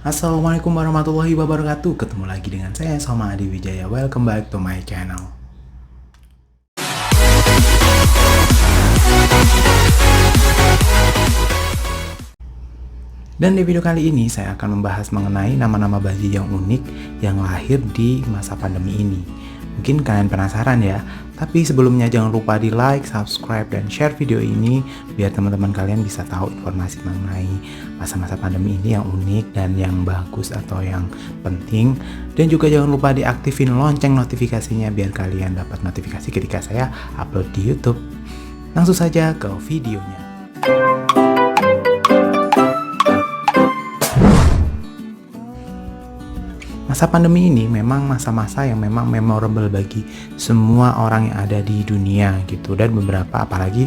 Assalamualaikum warahmatullahi wabarakatuh. Ketemu lagi dengan saya Soma Adi Wijaya. Welcome back to my channel. Dan di video kali ini saya akan membahas mengenai nama-nama bayi yang unik yang lahir di masa pandemi ini. Mungkin kalian penasaran ya, tapi sebelumnya jangan lupa di like, subscribe, dan share video ini biar teman-teman kalian bisa tahu informasi mengenai masa-masa pandemi ini yang unik dan yang bagus atau yang penting. Dan juga jangan lupa diaktifin lonceng notifikasinya biar kalian dapat notifikasi ketika saya upload di YouTube. Langsung saja ke videonya. Masa pandemi ini memang masa-masa yang memang memorable bagi semua orang yang ada di dunia gitu, dan beberapa apalagi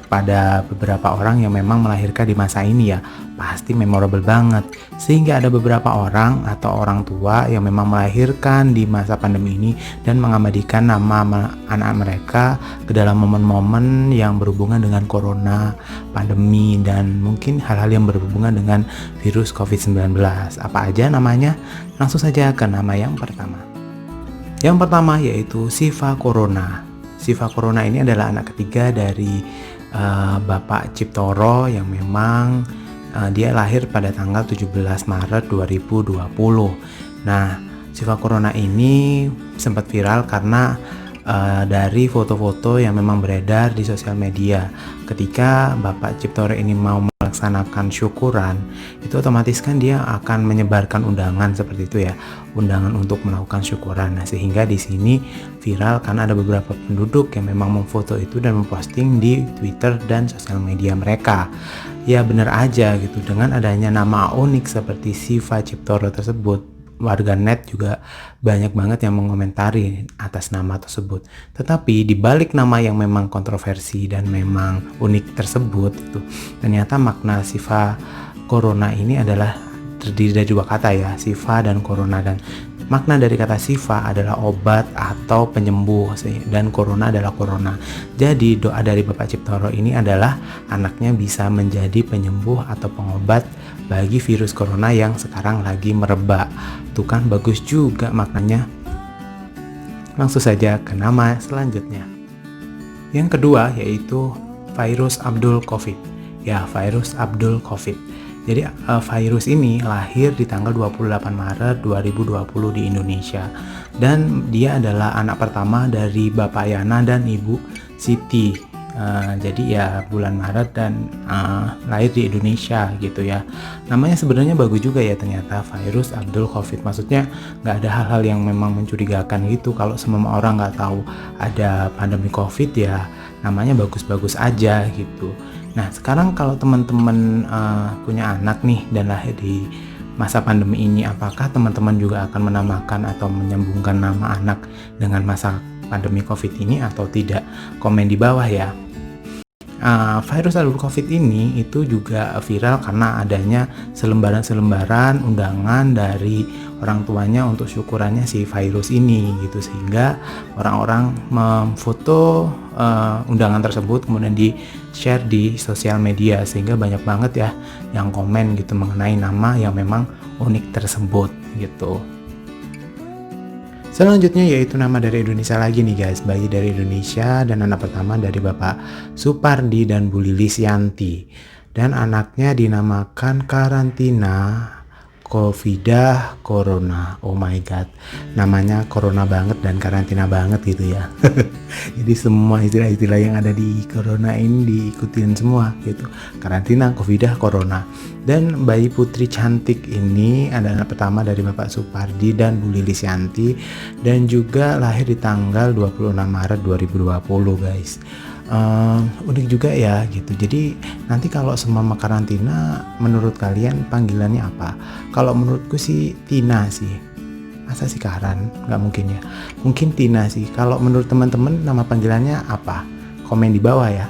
pada beberapa orang yang memang melahirkan di masa ini ya pasti memorable banget, sehingga ada beberapa orang atau orang tua yang memang melahirkan di masa pandemi ini dan mengabadikan nama anak mereka ke dalam momen-momen yang berhubungan dengan corona, pandemi, dan mungkin hal-hal yang berhubungan dengan virus COVID-19. Apa aja namanya? Langsung saja ke nama yang pertama. Yang pertama yaitu Siva Corona. Siva Corona ini adalah anak ketiga dari Bapak Ciptoro yang memang dia lahir pada tanggal 17 Maret 2020. Nah, Siva Corona ini sempat viral karena dari foto-foto yang memang beredar di sosial media. Ketika Bapak Ciptoro ini mau melaksanakan syukuran, itu otomatis kan dia akan menyebarkan undangan seperti itu ya, undangan untuk melakukan syukuran. Nah, sehingga di sini viral karena ada beberapa penduduk yang memang memfoto itu dan memposting di Twitter dan sosial media mereka. Ya benar aja gitu, dengan adanya nama unik seperti Siva Ciptoro tersebut, warganet juga banyak banget yang mengomentari atas nama tersebut. Tetapi di balik nama yang memang kontroversi dan memang unik tersebut itu, ternyata makna Siva Corona ini adalah terdiri dari dua kata ya, Siva dan Corona. Dan makna dari kata Siva adalah obat atau penyembuh, dan Corona adalah corona. Jadi doa dari Bapak Ciptoro ini adalah anaknya bisa menjadi penyembuh atau pengobat bagi virus corona yang sekarang lagi merebak. Tuh kan bagus juga maknanya. Langsung saja ke nama selanjutnya. Yang kedua yaitu virus Abdul Covid. Ya, virus Abdul Covid. Jadi virus ini lahir di tanggal 28 Maret 2020 di Indonesia, dan dia adalah anak pertama dari Bapak Yana dan Ibu Siti. Jadi ya bulan Maret dan lahir di Indonesia gitu ya. Namanya sebenarnya bagus juga ya, ternyata virus Abdul Covid. Maksudnya nggak ada hal-hal yang memang mencurigakan gitu. Kalau semua orang nggak tahu ada pandemi Covid ya namanya bagus-bagus aja gitu. Nah, sekarang kalau teman-teman punya anak nih dan lahir di masa pandemi ini, apakah teman-teman juga akan menamakan atau menyambungkan nama anak dengan masa pandemi COVID ini atau tidak? Komen di bawah ya. Virus Abdul Covid ini itu juga viral karena adanya selembaran-selembaran undangan dari orang tuanya untuk syukurannya si virus ini gitu, sehingga orang-orang memfoto undangan tersebut kemudian di share di sosial media, sehingga banyak banget ya yang komen gitu mengenai nama yang memang unik tersebut gitu. Selanjutnya yaitu nama dari Indonesia lagi nih guys, bayi dari Indonesia dan anak pertama dari Bapak Supardi dan Bu Lilis Yanti. Dan anaknya dinamakan Karantina Covidah Corona. Oh my god, namanya corona banget dan karantina banget gitu ya. Jadi semua istilah-istilah yang ada di corona ini diikutin semua gitu. Karantina, Covidah, Corona. Dan bayi putri cantik ini adalah pertama dari Bapak Supardi dan Bu Lilis Yanti, dan juga lahir di tanggal 26 Maret 2020 guys. Unik juga ya gitu. Jadi nanti kalau semua karantina, menurut kalian panggilannya apa? Kalau menurutku sih Tina sih. Masa sih Karan? Nggak mungkin ya. Mungkin Tina sih. Kalau menurut teman-teman nama panggilannya apa? Komen di bawah ya.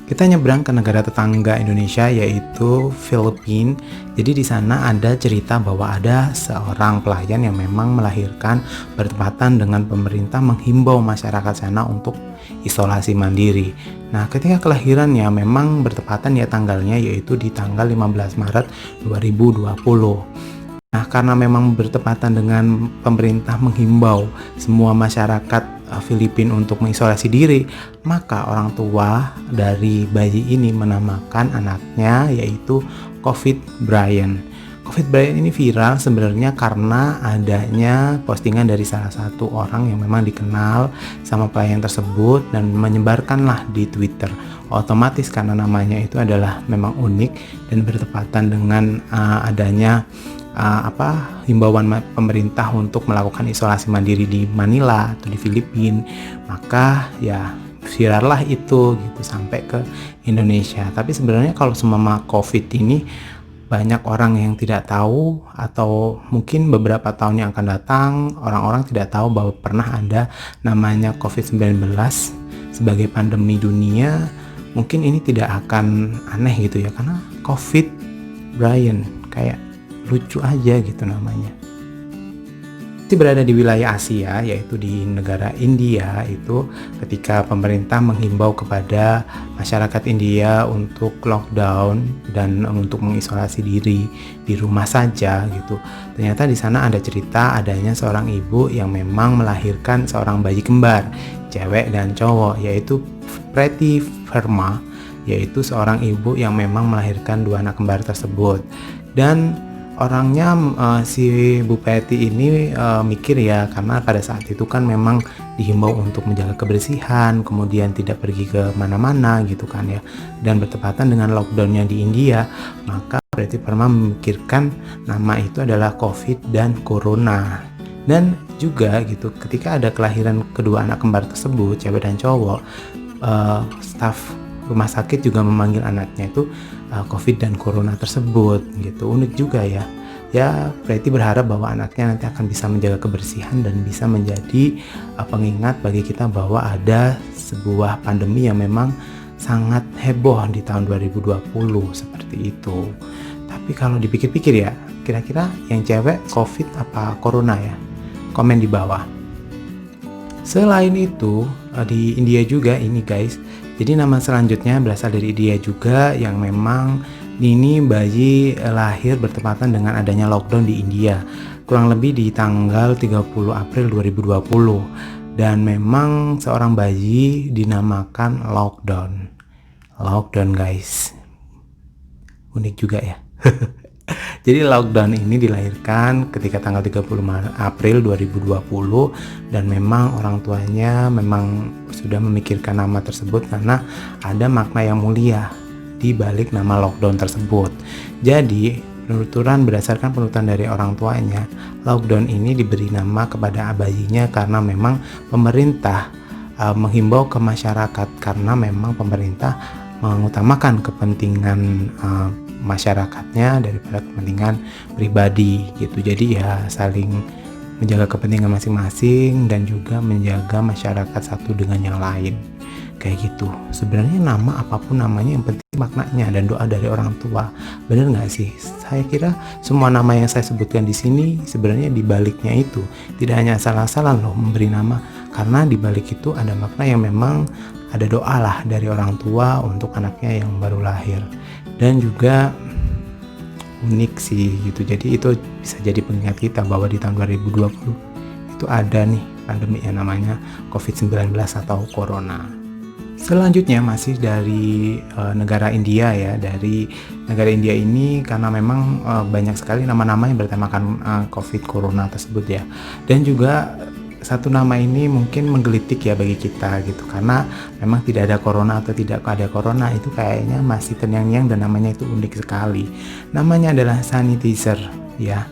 Kita nyebrang ke negara tetangga Indonesia yaitu Filipina. Jadi di sana ada cerita bahwa ada seorang pelayan yang memang melahirkan bertepatan dengan pemerintah menghimbau masyarakat sana untuk isolasi mandiri. Nah, ketika kelahirannya memang bertepatan ya tanggalnya yaitu di tanggal 15 Maret 2020. Nah, karena memang bertepatan dengan pemerintah menghimbau semua masyarakat Filipina untuk mengisolasi diri, maka orang tua dari bayi ini menamakan anaknya yaitu Covid Brian. Covid Brian ini viral sebenarnya karena adanya postingan dari salah satu orang yang memang dikenal sama pelayan tersebut dan menyebarkanlah di Twitter. Otomatis karena namanya itu adalah memang unik dan bertepatan dengan adanya himbauan pemerintah untuk melakukan isolasi mandiri di Manila atau di Filipina, maka ya virallah itu gitu sampai ke Indonesia. Tapi sebenarnya kalau semua COVID ini banyak orang yang tidak tahu, atau mungkin beberapa tahun yang akan datang orang-orang tidak tahu bahwa pernah ada namanya COVID-19 sebagai pandemi dunia. Mungkin ini tidak akan aneh gitu ya, karena COVID Brian kayak lucu aja gitu namanya. Masih berada di wilayah Asia, yaitu di negara India. Itu ketika pemerintah menghimbau kepada masyarakat India untuk lockdown dan untuk mengisolasi diri di rumah saja gitu. Ternyata di sana ada cerita adanya seorang ibu yang memang melahirkan seorang bayi kembar, cewek dan cowok, yaitu Pretty Verma, yaitu seorang ibu yang memang melahirkan dua anak kembar tersebut. Dan orangnya si Bu Petty ini mikir ya, karena pada saat itu kan memang dihimbau untuk menjaga kebersihan, kemudian tidak pergi ke mana-mana gitu kan ya, dan bertepatan dengan lockdownnya di India, maka Pretty Verma memikirkan nama itu adalah COVID dan Corona. Dan juga gitu ketika ada kelahiran kedua anak kembar tersebut, cewek dan cowok, staf rumah sakit juga memanggil anaknya itu COVID dan Corona tersebut gitu. Unik juga ya. Ya, Pretty berharap bahwa anaknya nanti akan bisa menjaga kebersihan dan bisa menjadi pengingat bagi kita bahwa ada sebuah pandemi yang memang sangat heboh di tahun 2020 seperti itu. Tapi kalau dipikir-pikir ya, kira-kira yang cewek COVID apa Corona ya? Komen di bawah. Selain itu, di India juga ini guys. Jadi nama selanjutnya berasal dari India juga, yang memang ini bayi lahir bertepatan dengan adanya lockdown di India. Kurang lebih di tanggal 30 April 2020. Dan memang seorang bayi dinamakan Lockdown. Lockdown guys. Unik juga ya. Jadi Lockdown ini dilahirkan ketika tanggal 30 April 2020 dan memang orang tuanya memang sudah memikirkan nama tersebut karena ada makna yang mulia di balik nama Lockdown tersebut. Jadi penuturan berdasarkan penuturan dari orang tuanya, Lockdown ini diberi nama kepada bayinya karena memang pemerintah menghimbau ke masyarakat, karena memang pemerintah mengutamakan kepentingan masyarakatnya daripada kepentingan pribadi gitu. Jadi ya saling menjaga kepentingan masing-masing dan juga menjaga masyarakat satu dengan yang lain kayak gitu. Sebenarnya nama apapun namanya, yang penting maknanya dan doa dari orang tua. Bener nggak sih? Saya kira semua nama yang saya sebutkan di sini sebenarnya di baliknya itu tidak hanya asal-asalan loh memberi nama, karena di balik itu ada makna yang memang ada doa lah dari orang tua untuk anaknya yang baru lahir. Dan juga unik sih gitu. Jadi itu bisa jadi pengingat kita bahwa di tahun 2020 itu ada nih pandemi yang namanya COVID-19 atau Corona. Selanjutnya masih dari negara India ya. Dari negara India ini karena memang banyak sekali nama-nama yang bertemakan COVID Corona tersebut ya. Dan juga satu nama ini mungkin menggelitik ya bagi kita gitu, karena memang tidak ada corona atau tidak ada corona itu kayaknya masih terngiang-ngiang dan namanya itu unik sekali. Namanya adalah sanitizer ya,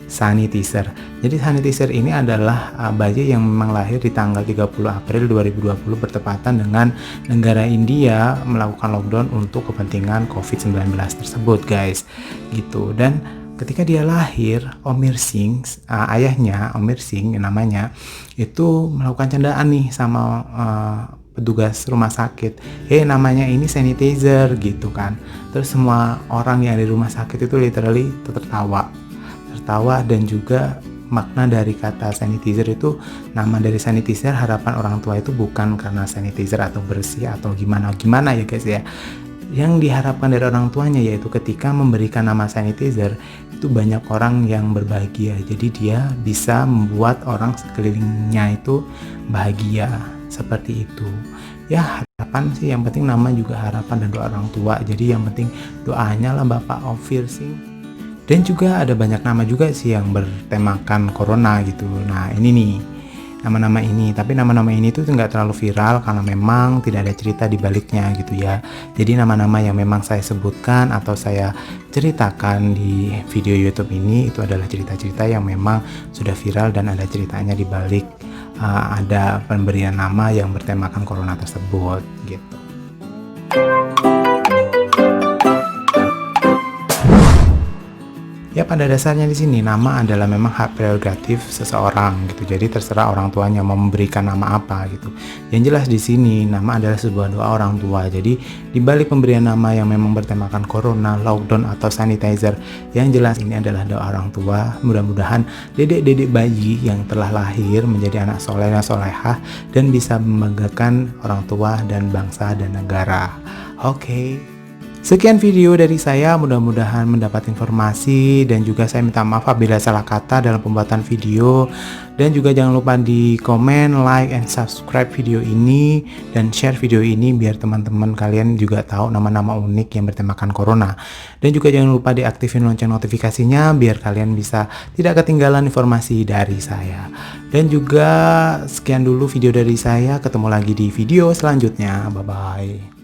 sanitizer. Jadi sanitizer ini adalah bayi yang memang lahir di tanggal 30 April 2020 bertepatan dengan negara India melakukan lockdown untuk kepentingan COVID-19 tersebut guys gitu. Dan ketika dia lahir, Omir Singh, ayahnya Omir Singh namanya, itu melakukan candaan nih sama petugas rumah sakit, namanya ini sanitizer gitu kan. Terus semua orang yang di rumah sakit itu literally tertawa dan juga makna dari kata sanitizer itu, nama dari sanitizer harapan orang tua itu bukan karena sanitizer atau bersih atau gimana ya guys ya. Yang diharapkan dari orang tuanya yaitu ketika memberikan nama sanitizer itu banyak orang yang berbahagia, jadi dia bisa membuat orang sekelilingnya itu bahagia, seperti itu ya. Harapan sih yang penting, nama juga harapan dan doa orang tua, jadi yang penting doanya lah Bapak Ophir sih. Dan juga ada banyak nama juga sih yang bertemakan corona gitu. Nah ini nih nama-nama ini, tapi nama-nama ini tuh nggak terlalu viral karena memang tidak ada cerita di baliknya gitu ya. Jadi nama-nama yang memang saya sebutkan atau saya ceritakan di video YouTube ini itu adalah cerita-cerita yang memang sudah viral dan ada ceritanya di balik ada pemberian nama yang bertemakan corona tersebut gitu. Ya pada dasarnya di sini nama adalah memang hak prerogatif seseorang gitu. Jadi terserah orang tuanya mau memberikan nama apa gitu. Yang jelas di sini nama adalah sebuah doa orang tua. Jadi di balik pemberian nama yang memang bertemakan corona, lockdown atau sanitizer, yang jelas ini adalah doa orang tua. Mudah-mudahan dedek-dedek bayi yang telah lahir menjadi anak soleh dan solehah dan bisa membanggakan orang tua dan bangsa dan negara. Oke. Sekian video dari saya, mudah-mudahan mendapat informasi dan juga saya minta maaf apabila salah kata dalam pembuatan video. Dan juga jangan lupa di komen, like, and subscribe video ini dan share video ini biar teman-teman kalian juga tahu nama-nama unik yang bertemakan corona. Dan juga jangan lupa diaktifin lonceng notifikasinya biar kalian bisa tidak ketinggalan informasi dari saya. Dan juga sekian dulu video dari saya, ketemu lagi di video selanjutnya, bye-bye.